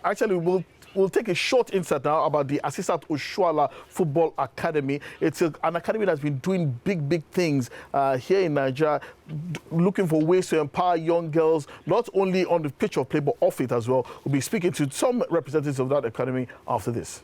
Actually, we'll take a short insight now about the Asisat Oshoala Football Academy. It's an academy that's been doing big things here in Nigeria, looking for ways to empower young girls, not only on the pitch of play, but off it as well. We'll be speaking to some representatives of that academy after this.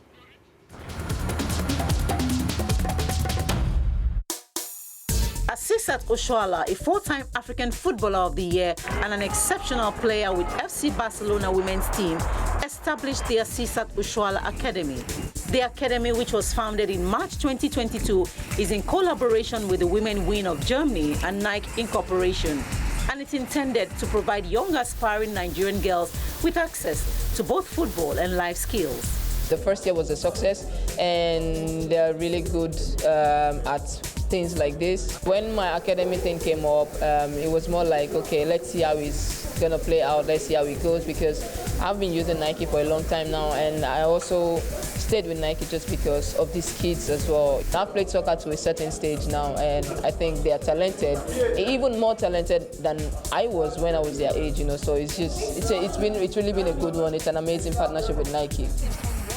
Asisat Oshoala, a four-time African Footballer of the Year and an exceptional player with FC Barcelona women's team, established the Asisat Oshoala Academy. The academy, which was founded in March 2022, is in collaboration with the Women Wing of Germany and Nike Incorporation, and it's intended to provide young aspiring Nigerian girls with access to both football and life skills. The first year was a success, and they're really good at things like this. When my academy thing came up, it was more like, okay, let's see how it's gonna play out, let's see how it goes, because I've been using Nike for a long time now, and I also stayed with Nike just because of these kids as well. I've played soccer to a certain stage now, and I think they are talented, even more talented than I was when I was their age, you know. So it's really been a good one. It's an amazing partnership with Nike.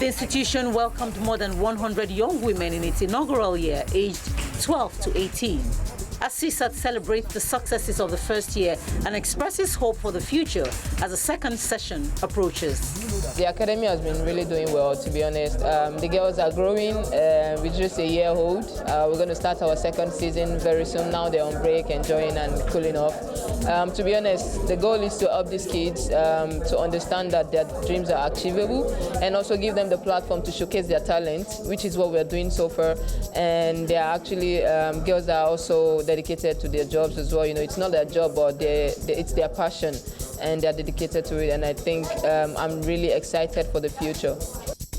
The institution welcomed more than 100 young women in its inaugural year, aged 12 to 18. Asisat celebrates the successes of the first year and expresses hope for the future as the second session approaches. The academy has been really doing well, to be honest. The girls are growing. We're just a year old. We're going to start our second season very soon. Now they're on break, enjoying and cooling off. To be honest, the goal is to help these kids to understand that their dreams are achievable, and also give them the platform to showcase their talent, which is what we're doing so far. And they are actually girls that are also dedicated to their jobs as well. You know, it's not their job, but it's their passion, and they're dedicated to it. And I think I'm really excited for the future.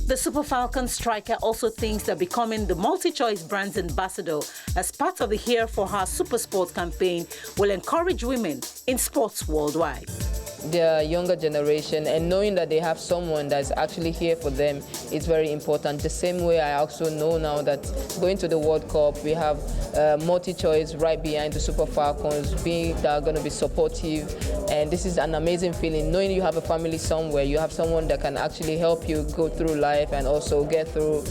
The Super Falcons striker also thinks that becoming the multi-choice brand's ambassador as part of the Here for Her Super Sports campaign will encourage women in sports worldwide. The younger generation, and knowing that they have someone that's actually here for them is very important. The same way I also know now that going to the World Cup, we have multi-choice right behind the Super Falcons, that are going to be supportive, and this is an amazing feeling, knowing you have a family somewhere, you have someone that can actually help you go through life and also get through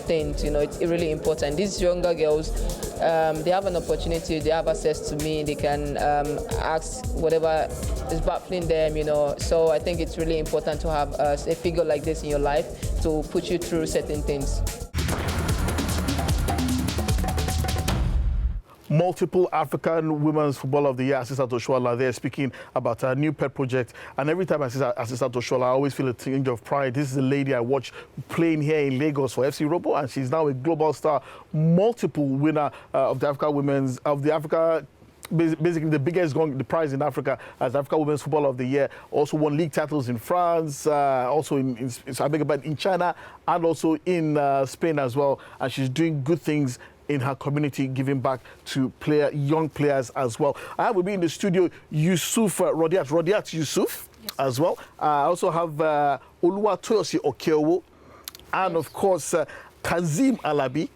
things. You know, it's really important. These younger girls, they have an opportunity, they have access to me, they can ask whatever is baffling them, you know. So I think it's really important to have a figure like this in your life to put you through certain things. Multiple African Women's Footballer of the Year, Asisat Oshoala, there speaking about her new pet project. And every time I see Asisat Oshoala, I always feel a tinge of pride. This is a lady I watched playing here in Lagos for FC Robo, and she's now a global star, multiple winner of the Africa basically the biggest the prize in Africa as Africa Women's Footballer of the Year. Also won league titles in France, also in China, and also in Spain as well. And she's doing good things in her community, giving back to young players as well. I have with me in the studio Yusuf Rodiat Yusuf, yes, as well. I also have Oluwatoyosi Okeowo, and yes, of course Kazim Alabi.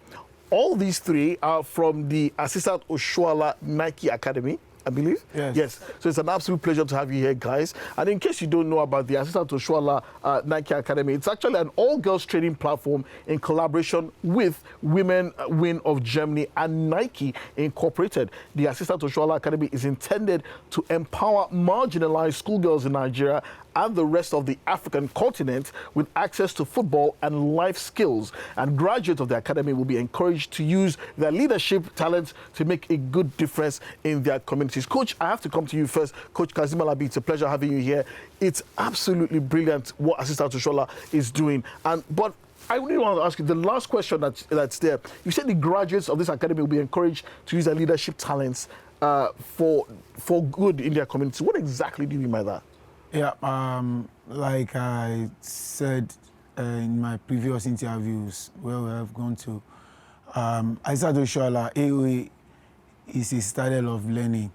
All these three are from the Asisat Oshoala Nike Academy, I believe. Yes. Yes. So it's an absolute pleasure to have you here, guys. And in case you don't know about the Asisat Oshoala Nike Academy, it's actually an all-girls training platform in collaboration with Women Wing of Germany and Nike Incorporated. The Asisat Oshoala Academy is intended to empower marginalized schoolgirls in Nigeria and the rest of the African continent with access to football and life skills. And graduates of the academy will be encouraged to use their leadership talents to make a good difference in their communities. Coach, I have to come to you first. Coach Kazim Alabi, it's a pleasure having you here. It's absolutely brilliant what Asisat Oshoala is doing. But I really want to ask you the last question that's there. You said the graduates of this academy will be encouraged to use their leadership talents for good in their communities. What exactly do you mean by that? Yeah, like I said in my previous interviews where we have gone to, Asisat Oshoala, AOA is a style of learning.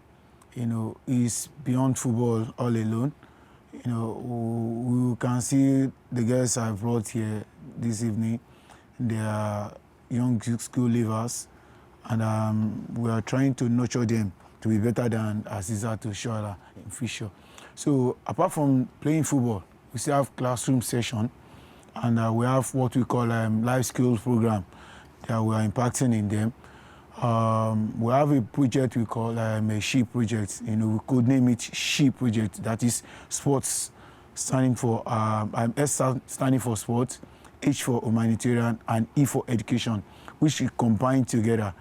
You know, it's beyond football all alone. You know, we can see the girls I brought here this evening. They are young school leavers, and we are trying to nurture them to be better than Asisat Oshoala in future. So apart from playing football, we still have classroom session, and we have what we call life skills program that we are impacting in them. We have a project we call a SHE project. We could name it SHE project. That is sports standing for S standing for sports, H for humanitarian, and E for education, which we combine together,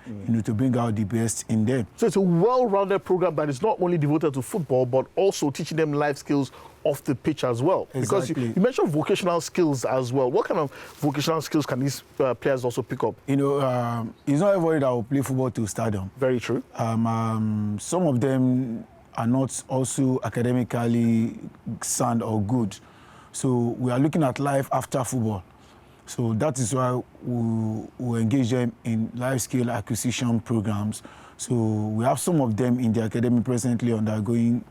to bring out the best in them. So it's a well-rounded program that is not only devoted to football, but also teaching them life skills off the pitch as well. Exactly. Because you mentioned vocational skills as well. What kind of vocational skills can these players also pick up? It's not everybody that will play football to stardom. Very true. Some of them are not also academically sound or good. So we are looking at life after football. So that is why we engage them in life skill acquisition programs. So we have some of them in the academy presently undergoing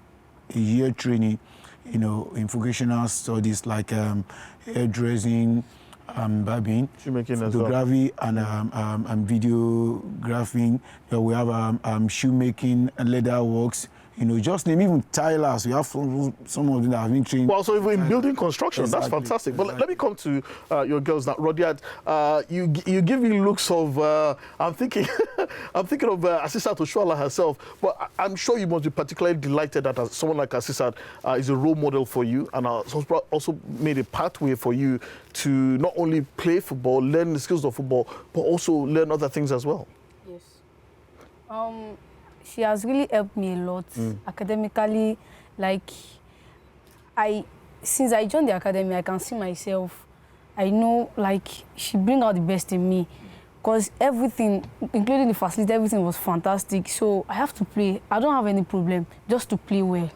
a year training, in vocational studies like hairdressing, barbing, photography, and videographing. We have shoemaking and leather works. Just name even tilers. We have some of them that have been trained. Well, so in building construction, Exactly. that's fantastic. But let me come to your girls now. Rodiat, you give me looks of, I'm thinking of Asisat Oshoala herself, but I'm sure you must be particularly delighted that someone like Asisat is a role model for you and also made a pathway for you to not only play football, learn the skills of football, but also learn other things as well. Yes. She has really helped me a lot academically. Since I joined the academy, I can see myself. I know, she brings out the best in me. Because everything, including the facility, everything was fantastic. So I have to play. I don't have any problem, just to play well.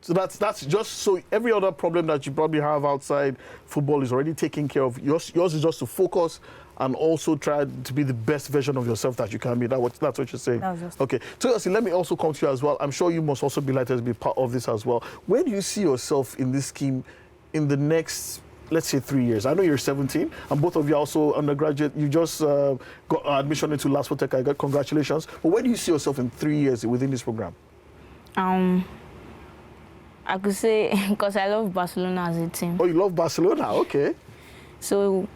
So that's just so every other problem that you probably have outside football is already taken care of. Yours is just to focus and also try to be the best version of yourself that you can be. That's what you're saying? That's just okay. So let me also come to you as well. I'm sure you must also be delighted to be part of this as well. Where do you see yourself in this scheme in the next, let's say, 3 years? I know you're 17, and both of you are also undergraduate. You just got admission into Last Tech. I got congratulations. But where do you see yourself in 3 years within this program? I could say because I love Barcelona as a team. Oh, you love Barcelona? Okay. So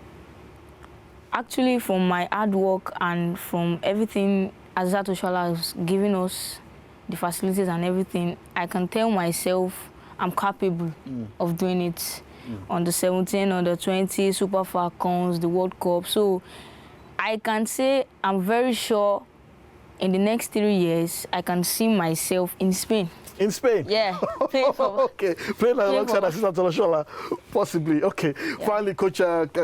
actually, from my hard work and from everything Asisat Oshoala has given us, the facilities and everything, I can tell myself I'm capable of doing it on the 17, on the 20, Super Falcons, the World Cup. So I can say I'm very sure in the next 3 years, I can see myself in Spain. In Spain? Yeah. Okay. Playing alongside Asisat Oshoala, possibly. Okay. Yeah. Finally, Coach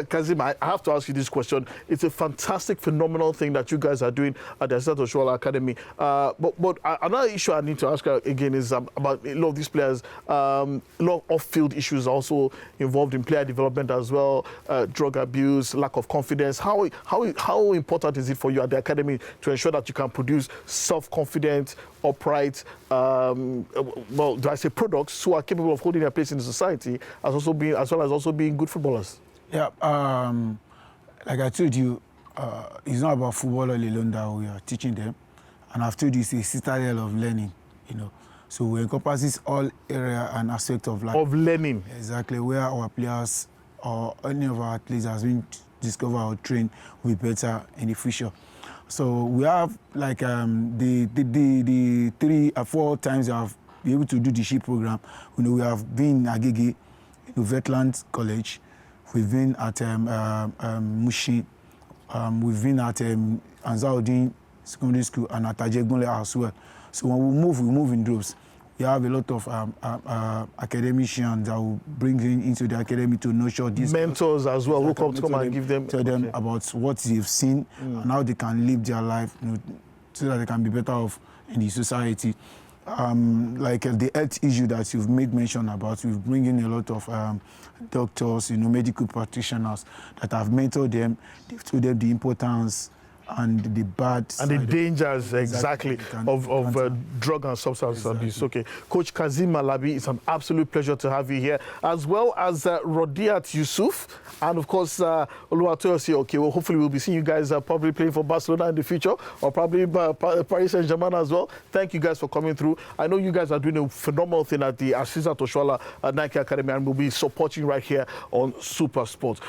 Kazim, I have to ask you this question. It's a fantastic, phenomenal thing that you guys are doing at the Asisat Oshoala Academy. But another issue I need to ask again is about a lot of these players. A lot of off-field issues also involved in player development as well. Drug abuse, lack of confidence. How important is it for you at the academy to ensure that you can produce self-confident, upright, well, do I say products who are capable of holding their place in the society as well as also being good footballers? Yeah, like I told you, it's not about football alone that we are teaching them, and I've told you it's a citadel of learning, So we encompasses all area and aspect of life. Of learning. Exactly, where our players or any of our athletes has been discovered or trained will be better in the future. So we have the 3 or 4 times I've been able to do the SHE program. We have been in Agege, Vetland College. We've been at Mushi. We've been at Anzaudin Secondary School and at Ajegunle as well. So when we move in groups. We have a lot of academicians that will bring into the academy to nurture these mentors as well who come and give them tell them about what they've seen and how they can live their life, so that they can be better off in the society. The health issue that you've made mention about, we've bring in a lot of doctors, medical practitioners that have mentored them. They've told them the importance and the bad and the side dangers exactly of cancer. drug and substance abuse. Okay, Coach Kazim Malabi, it's an absolute pleasure to have you here, as well as Rodiat Yusuf, and of course Oluwatoyosi. Okay, well, hopefully we'll be seeing you guys probably playing for Barcelona in the future, or probably Paris Saint-Germain as well. Thank you guys for coming through. I know you guys are doing a phenomenal thing at the Asisat Oshoala Nike Academy, and we'll be supporting right here on Super Sports.